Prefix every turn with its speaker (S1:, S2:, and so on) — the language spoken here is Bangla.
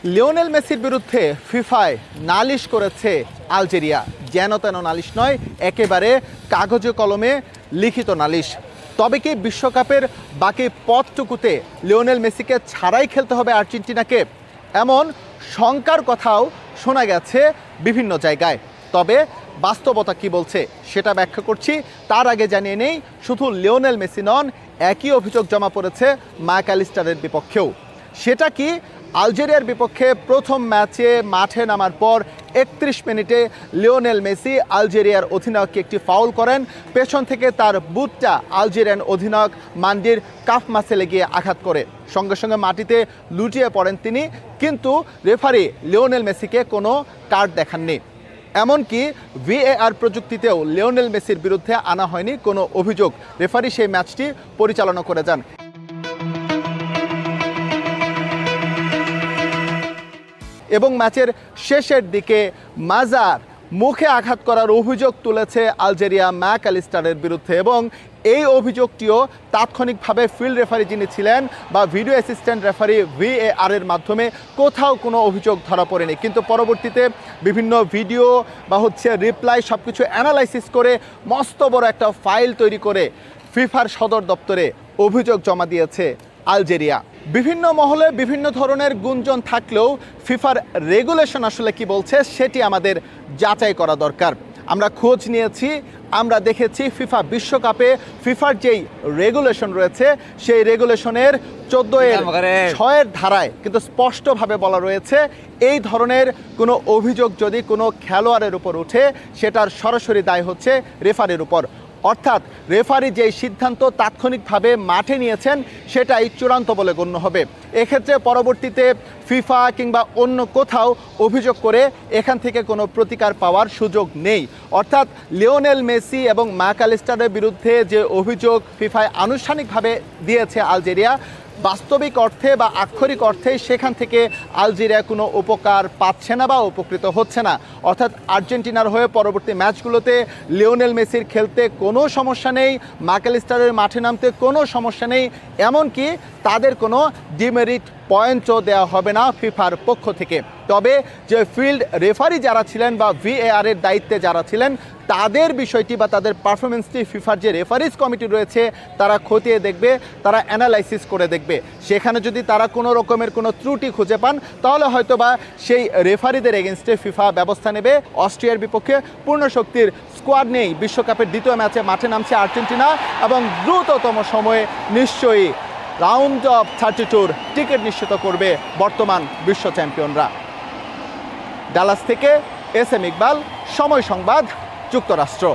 S1: লিওনেল মেসির বিরুদ্ধে ফিফায় নালিশ করেছে আলজেরিয়া। যেন তেন নালিশ নয়, একেবারে কাগজে কলমে লিখিত নালিশ। তবে কি বিশ্বকাপের বাকি পথটুকুতে লিওনেল মেসিকে ছাড়াই খেলতে হবে আর্জেন্টিনাকে, এমন শঙ্কার কথাও শোনা গেছে বিভিন্ন জায়গায়। তবে বাস্তবতা কি বলছে সেটা ব্যাখ্যা করছি। তার আগে জানিয়ে নেই, শুধু লিওনেল মেসি নন, একই অভিযোগ জমা পড়েছে ম্যাকঅ্যালিস্টারের বিপক্ষেও। সেটা কি, আলজেরিয়ার বিপক্ষে প্রথম ম্যাচে মাঠে নামার পর ৩১ মিনিটে লিওনেল মেসি আলজেরিয়ার অধিনায়ককে একটি ফাউল করেন। পেছন থেকে তার বুটটা আলজেরিয়ান অধিনায়ক মান্ডির কাফ মাসেলে গিয়ে আঘাত করে, সঙ্গে সঙ্গে মাটিতে লুটিয়ে পড়েন তিনি। কিন্তু রেফারি লিওনেল মেসিকে কোনো কার্ড দেখাননি। এমনকি ভিএআর প্রযুক্তিতেও লিওনেল মেসির বিরুদ্ধে আনা হয়নি কোনো অভিযোগ। রেফারি সেই ম্যাচটি পরিচালনা করে যান। এবং ম্যাচের শেষের দিকে মাজার মুখে আঘাত করার অভিযোগ তুলেছে আলজেরিয়া ম্যাকঅ্যালিস্টারের বিরুদ্ধে। এবং এই অভিযোগটিও তাৎক্ষণিকভাবে ফিল্ড রেফারি যিনি ছিলেন বা ভিডিও অ্যাসিস্ট্যান্ট রেফারি ভিএআরের মাধ্যমে কোথাও কোনো অভিযোগ ধরা পড়েনি। কিন্তু পরবর্তীতে বিভিন্ন ভিডিও বা রিপ্লাই সব কিছু অ্যানালাইসিস করে মস্ত বড় একটা ফাইল তৈরি করে ফিফার সদর দপ্তরে অভিযোগ জমা দিয়েছে আলজেরিয়া। বিভিন্ন মহলে বিভিন্ন ধরনের গুঞ্জন থাকলেও ফিফার রেগুলেশন আসলে কি বলছে সেটি আমাদের যাচাই করা দরকার। আমরা খোঁজ নিয়েছি, আমরা দেখেছি ফিফা বিশ্বকাপে ফিফার যেই রেগুলেশন রয়েছে সেই রেগুলেশনের 14-6 ধারায় কিন্তু স্পষ্টভাবে বলা রয়েছে এই ধরনের কোনো অভিযোগ যদি কোনো খেলোয়াড়ের উপর ওঠে সেটার সরাসরি দায় হচ্ছে রেফারির উপর। অর্থাৎ রেফারি যেই সিদ্ধান্ত তাৎক্ষণিকভাবে মাঠে নিয়েছেন সেটাই চূড়ান্ত বলে গণ্য হবে। এক্ষেত্রে পরবর্তীতে ফিফা কিংবা অন্য কোথাও অভিযোগ করে এখান থেকে কোনো প্রতিকার পাওয়ার সুযোগ নেই। অর্থাৎ লিওনেল মেসি এবং ম্যাকঅ্যালিস্টারের বিরুদ্ধে যে অভিযোগ ফিফায় আনুষ্ঠানিকভাবে দিয়েছে আলজেরিয়া, বাস্তবিক অর্থে বা আক্ষরিক অর্থে সেখান থেকে আলজেরিয়া কোনো উপকার পাচ্ছে না বা উপকৃত হচ্ছে না। অর্থাৎ আর্জেন্টিনার হয়ে পরবর্তী ম্যাচগুলোতে লিওনেল মেসির খেলতে কোনো সমস্যা নেই, ম্যাকঅ্যালিস্টারের মাঠে নামতে কোনো সমস্যা নেই, এমনকি তাদের কোনো ডিমেরিট পয়েন্টও দেওয়া হবে না ফিফার পক্ষ থেকে। তবে যে ফিল্ড রেফারি যারা ছিলেন বা ভিএআরের দায়িত্বে যারা ছিলেন তাদের বিষয়টি বা তাদের পারফরমেন্সটি ফিফার যে রেফারিজ কমিটি রয়েছে তারা খতিয়ে দেখবে, তারা অ্যানালাইসিস করে দেখবে। সেখানে যদি তারা কোনো রকমের কোনো ত্রুটি খুঁজে পান তাহলে হয়তো বা সেই রেফারিদের এগেনস্টে ফিফা ব্যবস্থা নেবে। অস্ট্রিয়ার বিপক্ষে পূর্ণ শক্তির স্কোয়াড নেই বিশ্বকাপের দ্বিতীয় ম্যাচে মাঠে নামছে আর্জেন্টিনা এবং দ্রুততম সময়ে নিশ্চয়ই রাউন্ড অফ 32 টিকিট নিশ্চিত করবে বর্তমান বিশ্ব চ্যাম্পিয়নরা। ডালাস থেকে এস এম ইকবাল, সময় সংবাদ, যুক্তরাষ্ট্র।